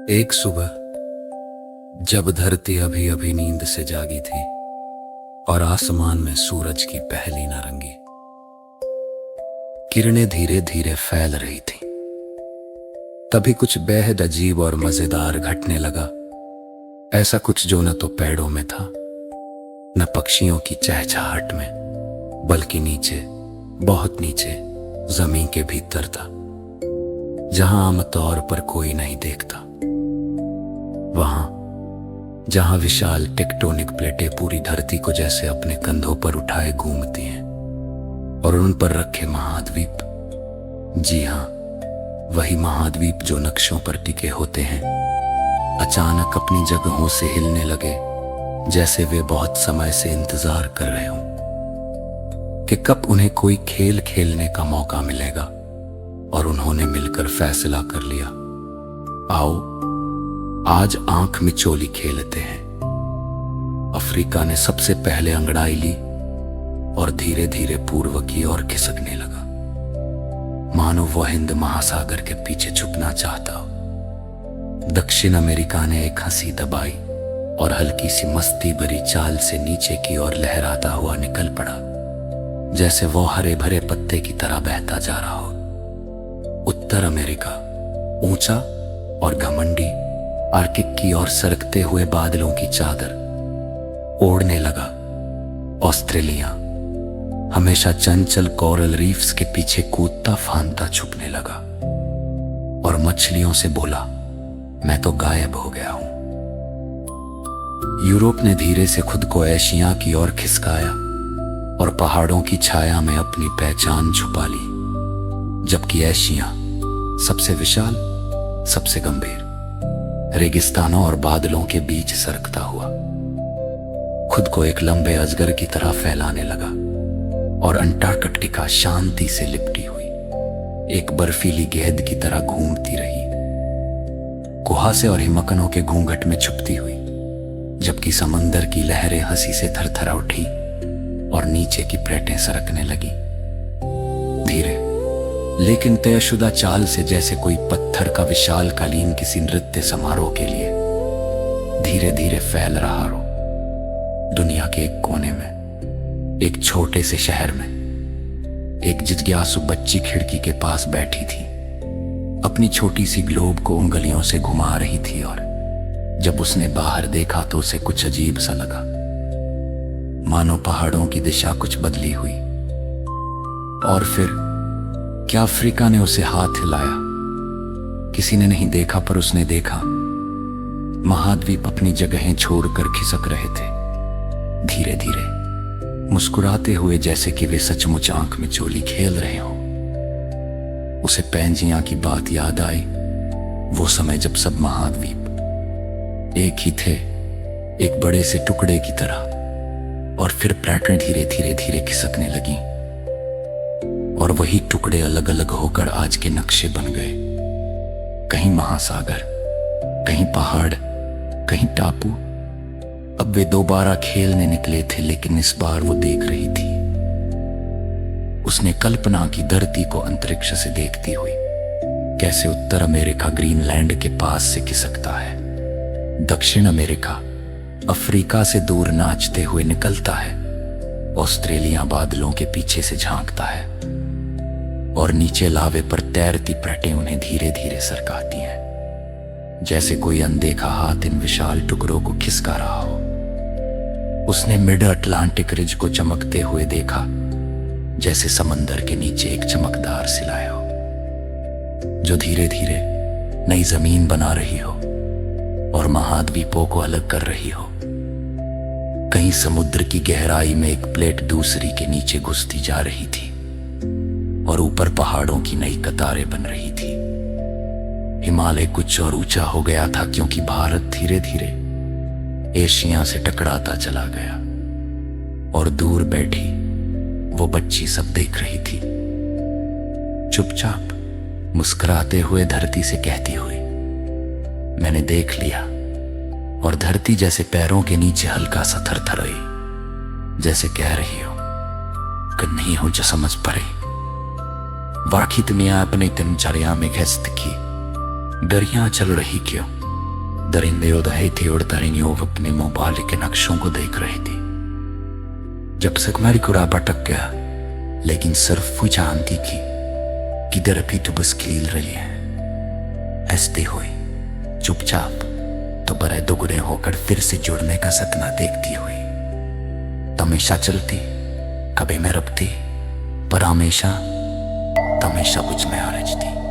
एक सुबह जब धरती अभी अभी नींद से जागी थी और आसमान में सूरज की पहली नारंगी किरणें धीरे धीरे फैल रही थी, तभी कुछ बेहद अजीब और मजेदार घटने लगा। ऐसा कुछ जो न तो पेड़ों में था, न पक्षियों की चहचहाहट में, बल्कि नीचे, बहुत नीचे, जमीन के भीतर था, जहां आमतौर पर कोई नहीं देखता। वहां जहां विशाल टेक्टोनिक प्लेटें पूरी धरती को जैसे अपने कंधों पर उठाए घूमती हैं और उन पर रखे महाद्वीप, जी हां, वही महाद्वीप जो नक्शों पर टिके होते हैं, अचानक अपनी जगहों से हिलने लगे, जैसे वे बहुत समय से इंतजार कर रहे हों कि कब उन्हें कोई खेल खेलने का मौका मिलेगा। और उन्होंने मिलकर फैसला कर लिया, आओ आज आंख मिचोली खेलते हैं। अफ्रीका ने सबसे पहले अंगड़ाई ली और धीरे धीरे पूर्व की ओर खिसकने लगा, मानो वह हिंद महासागर के पीछे छुपना चाहता हो। दक्षिण अमेरिका ने एक हंसी दबाई और हल्की सी मस्ती भरी चाल से नीचे की ओर लहराता हुआ निकल पड़ा, जैसे वो हरे भरे पत्ते की तरह बहता जा रहा हो। उत्तर अमेरिका ऊंचा और घमंडी आर्कटिक की ओर सरकते हुए बादलों की चादर ओढ़ने लगा। ऑस्ट्रेलिया हमेशा चंचल कोरल रीफ्स के पीछे कूदता फांदता छुपने लगा और मछलियों से बोला, मैं तो गायब हो गया हूं। यूरोप ने धीरे से खुद को एशिया की ओर खिसकाया और पहाड़ों की छाया में अपनी पहचान छुपा ली, जबकि एशिया सबसे विशाल, सबसे गंभीर, रेगिस्तानों और बादलों के बीच सरकता हुआ खुद को एक लंबे अजगर की तरह फैलाने लगा। और अंटार्कटिका शांति से लिपटी हुई एक बर्फीली गेंद की तरह घूमती रही, कुहासे और हिमकनों के घूंघट में छुपती हुई, जबकि समंदर की लहरें हंसी से थरथरा उठी और नीचे की प्लेटें सरकने लगी, धीरे लेकिन तयशुदा चाल से, जैसे कोई पत्थर का विशाल कालीन किसी नृत्य समारोह के लिए धीरे धीरे फैल रहा हो। दुनिया के एक कोने में, एक छोटे से शहर में, एक जिज्ञासु बच्ची खिड़की के पास बैठी थी, अपनी छोटी सी ग्लोब को उंगलियों से घुमा रही थी। और जब उसने बाहर देखा तो उसे कुछ अजीब सा लगा, मानो पहाड़ों की दिशा कुछ बदली हुई। और फिर क्या अफ्रीका ने उसे हाथ हिलाया? किसी ने नहीं देखा, पर उसने देखा। महाद्वीप अपनी जगहें छोड़कर खिसक रहे थे, धीरे धीरे, मुस्कुराते हुए, जैसे कि वे सचमुच आंख में चोली खेल रहे हों। उसे पैंजिया की बात याद आई, वो समय जब सब महाद्वीप एक ही थे, एक बड़े से टुकड़े की तरह। और फिर प्लेटें धीरे धीरे धीरे खिसकने लगी और वही टुकड़े अलग अलग होकर आज के नक्शे बन गए। कहीं महासागर, कहीं पहाड़, कहीं टापू। अब वे दोबारा खेलने निकले थे, लेकिन इस बार वो देख रही थी। उसने कल्पना की धरती को अंतरिक्ष से देखती हुई, कैसे उत्तर अमेरिका ग्रीनलैंड के पास से खिसकता है, दक्षिण अमेरिका अफ्रीका से दूर नाचते हुए निकलता है, ऑस्ट्रेलिया बादलों के पीछे से झांकता है और नीचे लावे पर तैरती प्लेटें उन्हें धीरे धीरे सरकाती हैं, जैसे कोई अनदेखा हाथ इन विशाल टुकड़ों को खिसका रहा हो। उसने मिड अटलांटिक रिज को चमकते हुए देखा, जैसे समंदर के नीचे एक चमकदार सिलाई हो, जो धीरे धीरे नई जमीन बना रही हो और महाद्वीपों को अलग कर रही हो। कहीं समुद्र की गहराई में एक प्लेट दूसरी के नीचे घुसती जा रही थी और ऊपर पहाड़ों की नई कतारें बन रही थी। हिमालय कुछ और ऊंचा हो गया था, क्योंकि भारत धीरे धीरे एशिया से टकराता चला गया। और दूर बैठी वो बच्ची सब देख रही थी, चुपचाप मुस्कुराते हुए धरती से कहती हुई, मैंने देख लिया। और धरती जैसे पैरों के नीचे हल्का सा थरथराई, जैसे कह रही हो कि नहीं हो जो समझ पड़े। वाकई दुनिया अपनी दिनचर्या में व्यस्त की, दरिया चल रही क्यों, दरिंदे उड़े थे उड़ता योग अपने मोबाइल के नक्शों को देख रही थी। जब तक मेरी कुड़ा भटक गया, लेकिन सिर्फ वो जानती थी किधर भी तो बस खेल रही है। हंसती हुई चुपचाप तो बड़े दुगने होकर फिर से जुड़ने का सपना देखती हुई। हमेशा चलती, कभी मैं रुकती, पर हमेशा मुझ में आ रजती।